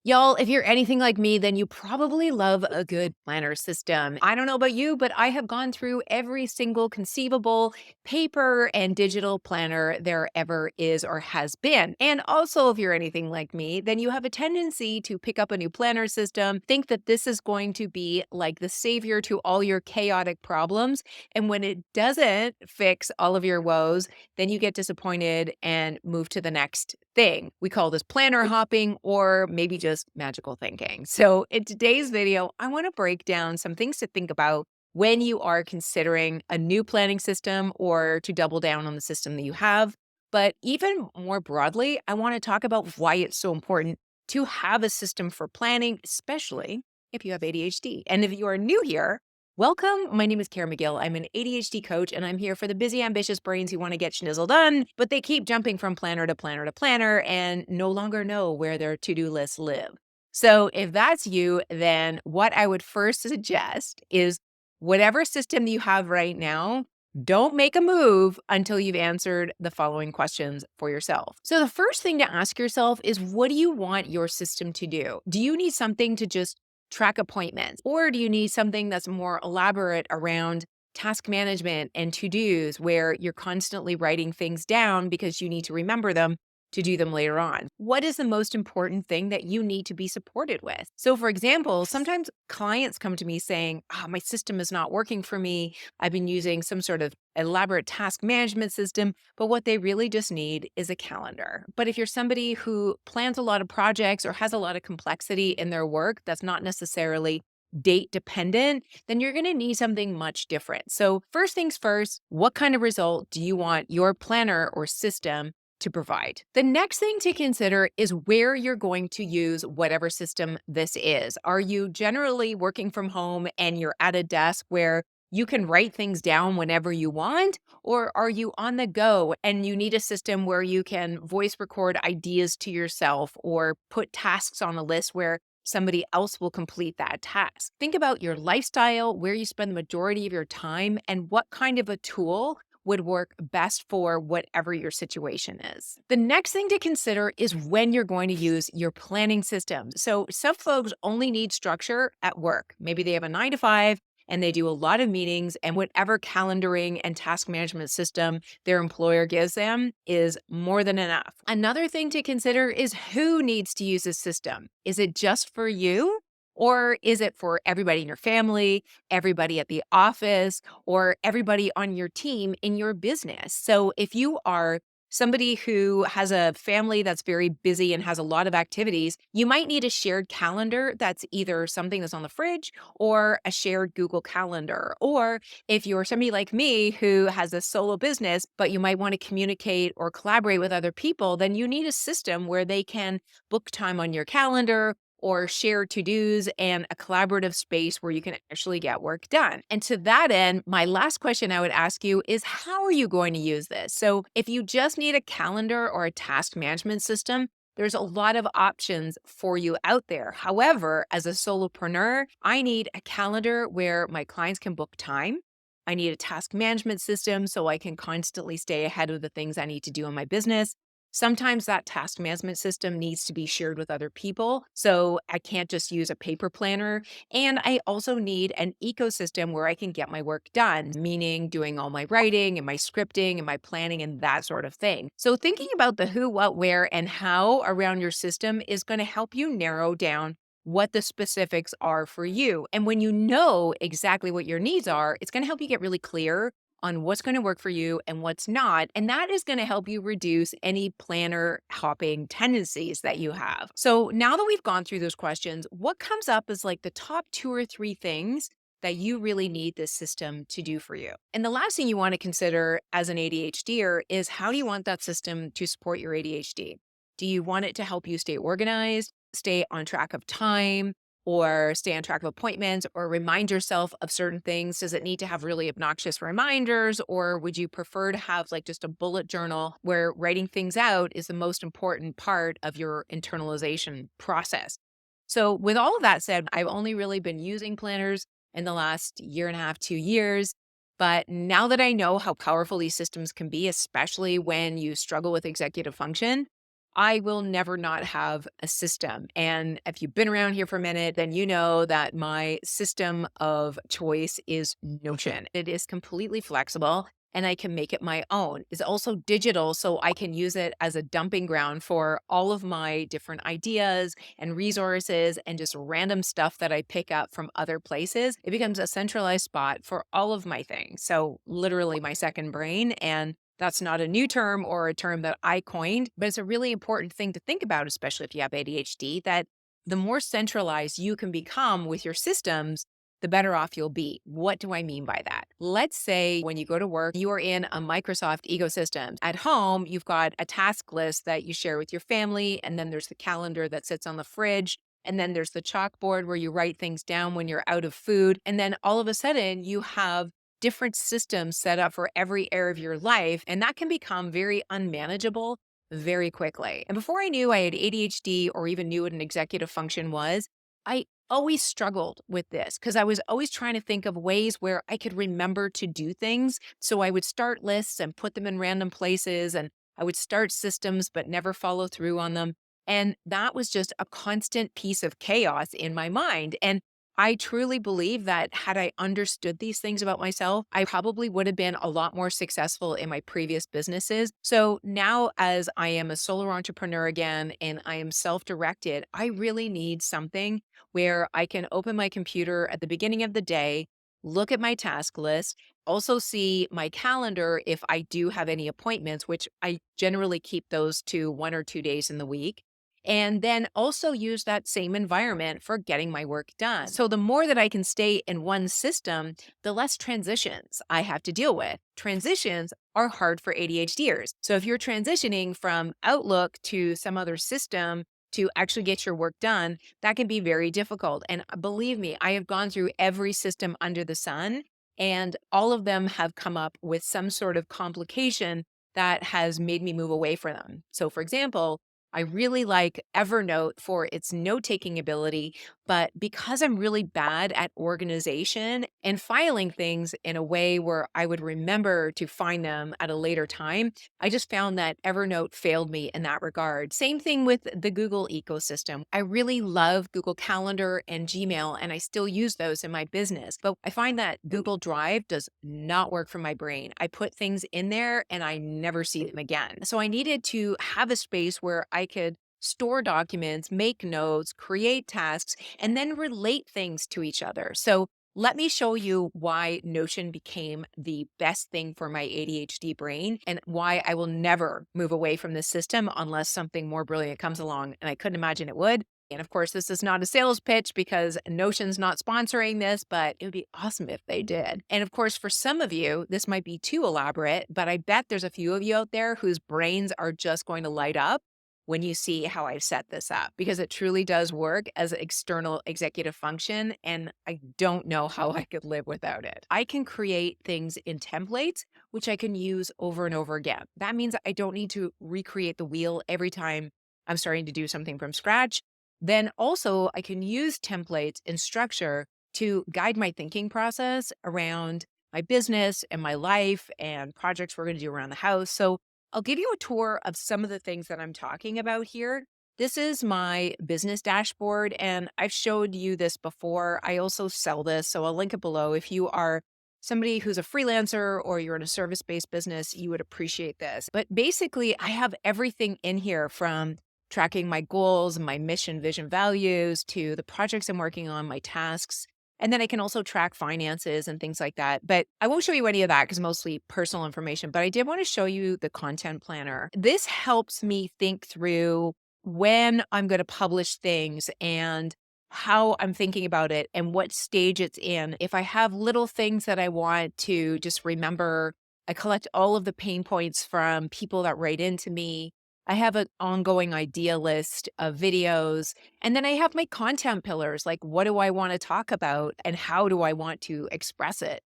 Y'all, if you're anything like me, then you probably love a good planner system. I don't know about you, but I have gone through every single conceivable paper and digital planner there ever is or has been. And also, if you're anything like me, then you have a tendency to pick up a new planner system, think that this is going to be like the savior to all your chaotic problems. And when it doesn't fix all of your woes, then you get disappointed and move to the next thing. We call this planner hopping or maybe just magical thinking. So, in today's video, I want to break down some things to think about when you are considering a new planning system or to double down on the system that you have. But even more broadly, I want to talk about why it's so important to have a system for planning, especially if you have ADHD. And if you are new here, welcome. My name is Kara McGill. I'm an ADHD coach, and I'm here for the busy, ambitious brains who want to get schnizzle done, but they keep jumping from planner to planner to planner and no longer know where their to-do lists live. So if that's you, then what I would first suggest is whatever system you have right now, don't make a move until you've answered the following questions for yourself. So the first thing to ask yourself is, what do you want your system to do? Do you need something to just track appointments? Or do you need something that's more elaborate around task management and to-dos where you're constantly writing things down because you need to remember them to do them later on? What is the most important thing that you need to be supported with? So for example, sometimes clients come to me saying, my system is not working for me. I've been using some sort of elaborate task management system, but what they really just need is a calendar. But if you're somebody who plans a lot of projects or has a lot of complexity in their work that's not necessarily date dependent, then you're going to need something much different. So first things first, what kind of result do you want your planner or system to provide? The next thing to consider is where you're going to use whatever system this is. Are you generally working from home and you're at a desk where you can write things down whenever you want? Or are you on the go and you need a system where you can voice record ideas to yourself or put tasks on a list where somebody else will complete that task? Think about your lifestyle, where you spend the majority of your time, and what kind of a tool would work best for whatever your situation is. The next thing to consider is when you're going to use your planning system. So some folks only need structure at work. Maybe they have a 9 to 5 and they do a lot of meetings, and whatever calendaring and task management system their employer gives them is more than enough. Another thing to consider is who needs to use this system. Is it just for you? Or is it for everybody in your family, everybody at the office, or everybody on your team in your business? So if you are somebody who has a family that's very busy and has a lot of activities, you might need a shared calendar that's either something that's on the fridge or a shared Google Calendar. Or if you're somebody like me who has a solo business, but you might want to communicate or collaborate with other people, then you need a system where they can book time on your calendar or share to-dos and a collaborative space where you can actually get work done. And to that end, my last question I would ask you is, how are you going to use this? So if you just need a calendar or a task management system, there's a lot of options for you out there. However, as a solopreneur, I need a calendar where my clients can book time. I need a task management system so I can constantly stay ahead of the things I need to do in my business. Sometimes that task management system needs to be shared with other people, so I can't just use a paper planner. And I also need an ecosystem where I can get my work done, meaning doing all my writing and my scripting and my planning and that sort of thing. So thinking about the who, what, where, and how around your system is going to help you narrow down what the specifics are for you. And when you know exactly what your needs are, it's going to help you get really clear on what's going to work for you and what's not. And that is going to help you reduce any planner hopping tendencies that you have. So now that we've gone through those questions, what comes up is like the top 2 or 3 things that you really need this system to do for you? And the last thing you want to consider as an ADHDer is, how do you want that system to support your ADHD? Do you want it to help you stay organized, stay on track of time, or stay on track of appointments, or remind yourself of certain things? Does it need to have really obnoxious reminders, or would you prefer to have like just a bullet journal where writing things out is the most important part of your internalization process? So with all of that said, I've only really been using planners in the last year and a half, 2 years. But now that I know how powerful these systems can be, especially when you struggle with executive function, I will never not have a system. And if you've been around here for a minute, then you know that my system of choice is Notion. It is completely flexible and I can make it my own. It's also digital, so I can use it as a dumping ground for all of my different ideas and resources and just random stuff that I pick up from other places. It becomes a centralized spot for all of my things. So, literally, my second brain. And that's not a new term or a term that I coined, but it's a really important thing to think about, especially if you have ADHD, that the more centralized you can become with your systems, the better off you'll be. What do I mean by that? Let's say when you go to work, you are in a Microsoft ecosystem. At home, you've got a task list that you share with your family, and then there's the calendar that sits on the fridge. And then there's the chalkboard where you write things down when you're out of food. And then all of a sudden, you have different systems set up for every area of your life. And that can become very unmanageable very quickly. And before I knew I had ADHD or even knew what an executive function was, I always struggled with this because I was always trying to think of ways where I could remember to do things. So I would start lists and put them in random places, and I would start systems but never follow through on them. And that was just a constant piece of chaos in my mind. And I truly believe that had I understood these things about myself, I probably would have been a lot more successful in my previous businesses. So now, as I am a solo entrepreneur again and I am self directed, I really need something where I can open my computer at the beginning of the day, look at my task list, also see my calendar if I do have any appointments, which I generally keep those to 1 or 2 days in the week. And then also use that same environment for getting my work done. So the more that I can stay in one system, the less transitions I have to deal with. Transitions are hard for ADHDers. So if you're transitioning from Outlook to some other system to actually get your work done, that can be very difficult. And believe me, I have gone through every system under the sun, and all of them have come up with some sort of complication that has made me move away from them. So, for example, I really like Evernote for its note taking ability, but because I'm really bad at organization and filing things in a way where I would remember to find them at a later time, I just found that Evernote failed me in that regard. Same thing with the Google ecosystem. I really love Google Calendar and Gmail, and I still use those in my business. But I find that Google Drive does not work for my brain. I put things in there and I never see them again. So I needed to have a space where I could store documents, make notes, create tasks, and then relate things to each other. So let me show you why Notion became the best thing for my ADHD brain and why I will never move away from this system unless something more brilliant comes along. And I couldn't imagine it would. And of course, this is not a sales pitch because Notion's not sponsoring this, but it would be awesome if they did. And of course, for some of you, this might be too elaborate, but I bet there's a few of you out there whose brains are just going to light up when you see how I've set this up, because it truly does work as an external executive function. And I don't know how I could live without it. I can create things in templates, which I can use over and over again. That means I don't need to recreate the wheel every time I'm starting to do something from scratch. Then also, I can use templates and structure to guide my thinking process around my business and my life and projects we're going to do around the house. So I'll give you a tour of some of the things that I'm talking about here. This is my business dashboard, and I've showed you this before. I also sell this, so I'll link it below. If you are somebody who's a freelancer or you're in a service based business, you would appreciate this. But basically, I have everything in here from tracking my goals, my mission, vision, values to the projects I'm working on, my tasks. And then I can also track finances and things like that. But I won't show you any of that because mostly personal information. But I did want to show you the content planner. This helps me think through when I'm going to publish things and how I'm thinking about it and what stage it's in. If I have little things that I want to just remember, I collect all of the pain points from people that write into me. I have an ongoing idea list of videos. And then I have my content pillars, like what do I want to talk about and how do I want to express it?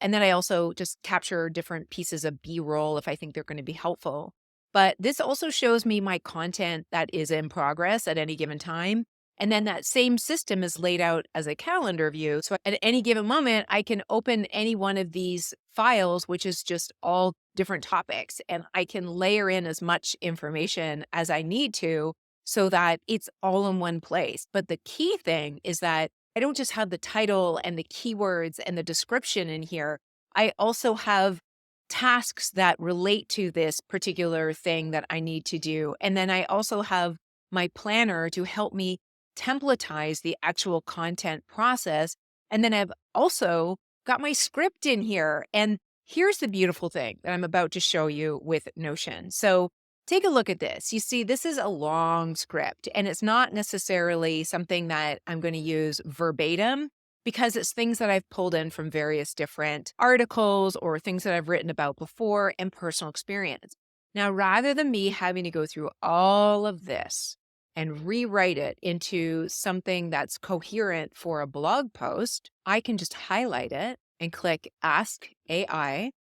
And then I also just capture different pieces of B-roll if I think they're going to be helpful. But this also shows me my content that is in progress at any given time. And then that same system is laid out as a calendar view. So at any given moment, I can open any one of these files, which is just all different topics, and I can layer in as much information as I need to so that it's all in one place. But the key thing is that I don't just have the title and the keywords and the description in here. I also have tasks that relate to this particular thing that I need to do. And then I also have my planner to help me templatize the actual content process. And then I've also got my script in here. And here's the beautiful thing that I'm about to show you with Notion. So take a look at this. You see, this is a long script, and it's not necessarily something that I'm going to use verbatim because it's things that I've pulled in from various different articles or things that I've written about before and personal experience. Now, rather than me having to go through all of this and rewrite it into something that's coherent for a blog post, I can just highlight it and click Ask AI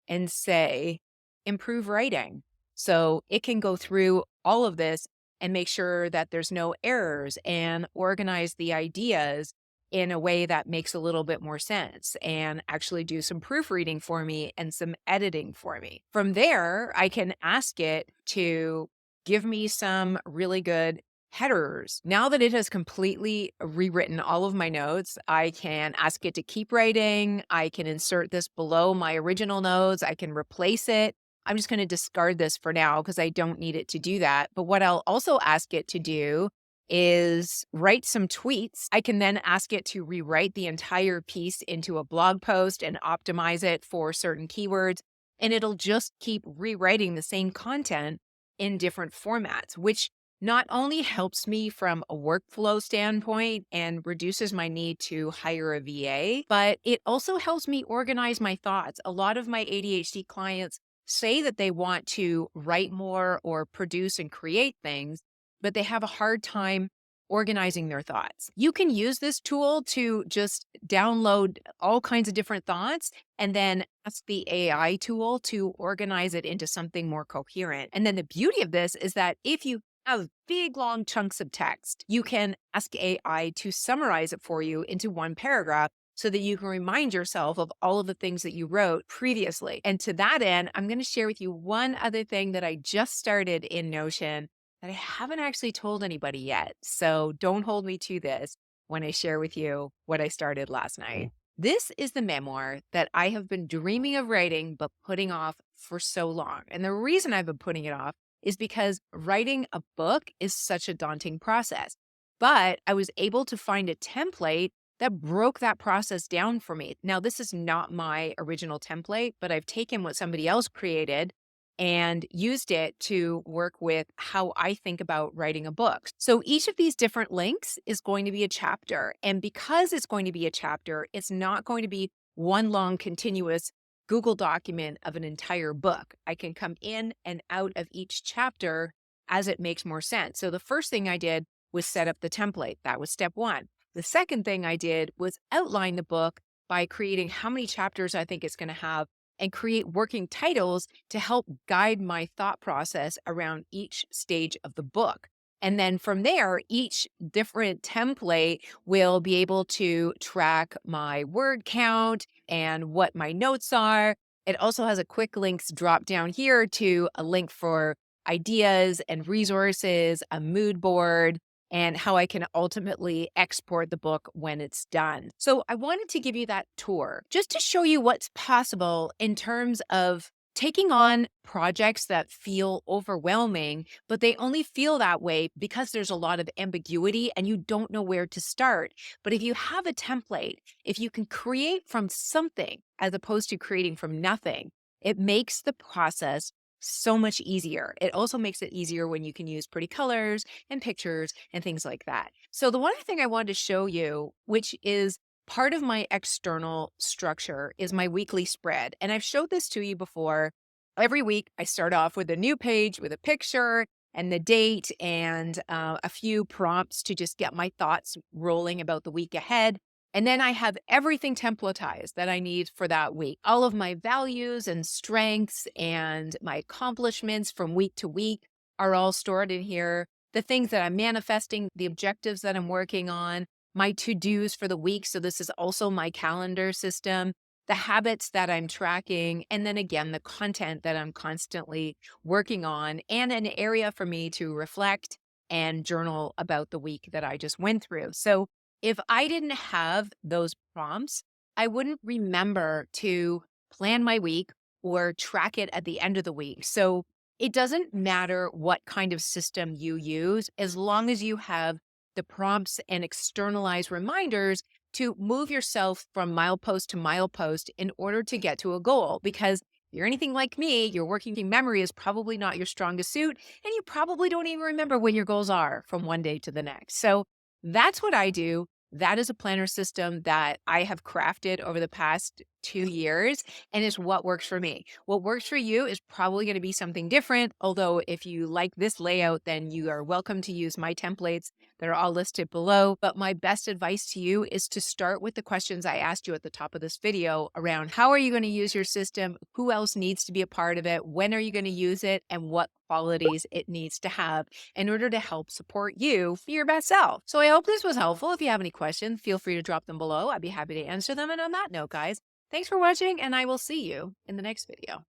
and say, improve writing. So it can go through all of this and make sure that there's no errors and organize the ideas in a way that makes a little bit more sense and actually do some proofreading for me and some editing for me. From there, I can ask it to give me some really good headers. Now that it has completely rewritten all of my notes, I can ask it to keep writing. I can insert this below my original notes. I can replace it. I'm just going to discard this for now because I don't need it to do that. But what I'll also ask it to do is write some tweets. I can then ask it to rewrite the entire piece into a blog post and optimize it for certain keywords. And it'll just keep rewriting the same content in different formats, which not only helps me from a workflow standpoint and reduces my need to hire a VA, but it also helps me organize my thoughts. A lot of my ADHD clients say that they want to write more or produce and create things, but they have a hard time organizing their thoughts. You can use this tool to just download all kinds of different thoughts and then ask the AI tool to organize it into something more coherent. And then the beauty of this is that if you have big long chunks of text, you can ask AI to summarize it for you into one paragraph so that you can remind yourself of all of the things that you wrote previously. And to that end, I'm going to share with you one other thing that I just started in Notion that I haven't actually told anybody yet. So don't hold me to this when I share with you what I started last night. This is the memoir that I have been dreaming of writing, but putting off for so long. And the reason I've been putting it off is because writing a book is such a daunting process. But I was able to find a template that broke that process down for me. Now, this is not my original template, but I've taken what somebody else created and used it to work with how I think about writing a book. So each of these different links is going to be a chapter. And because it's going to be a chapter, it's not going to be one long continuous Google document of an entire book. I can come in and out of each chapter as it makes more sense. So the first thing I did was set up the template. That was step one. The second thing I did was outline the book by creating how many chapters I think it's going to have and create working titles to help guide my thought process around each stage of the book. And then from there, each different template will be able to track my word count and what my notes are. It also has a quick links drop down here to a link for ideas and resources, a mood board, and how I can ultimately export the book when it's done. So I wanted to give you that tour just to show you what's possible in terms of taking on projects that feel overwhelming, but they only feel that way because there's a lot of ambiguity and you don't know where to start. But if you have a template, if you can create from something as opposed to creating from nothing, it makes the process so much easier. It also makes it easier when you can use pretty colors and pictures and things like that. So the one thing I wanted to show you, which is part of my external structure, is my weekly spread. And I've showed this to you before. Every week, I start off with a new page with a picture and the date and a few prompts to just get my thoughts rolling about the week ahead. And then I have everything templatized that I need for that week. All of my values and strengths and my accomplishments from week to week are all stored in here. the things that I'm manifesting, the objectives that I'm working on, my to-dos for the week. So this is also my calendar system, the habits that I'm tracking, and then again, the content that I'm constantly working on, and an area for me to reflect and journal about the week that I just went through. So if I didn't have those prompts, I wouldn't remember to plan my week or track it at the end of the week. So it doesn't matter what kind of system you use, as long as you have the prompts and externalized reminders to move yourself from milepost to milepost in order to get to a goal. Because if you're anything like me, your working memory is probably not your strongest suit, and you probably don't even remember what your goals are from one day to the next. So that's what I do. That is a planner system that I have crafted over the past 2 years, and it's what works for me. What works for you is probably going to be something different. Although, if you like this layout, then you are welcome to use my templates that are all listed below. But my best advice to you is to start with the questions I asked you at the top of this video around how are you going to use your system? Who else needs to be a part of it? When are you going to use it? And what qualities it needs to have in order to help support you be your best self. So I hope this was helpful. If you have any questions, feel free to drop them below. I'd be happy to answer them. And on that note, guys, thanks for watching, and I will see you in the next video.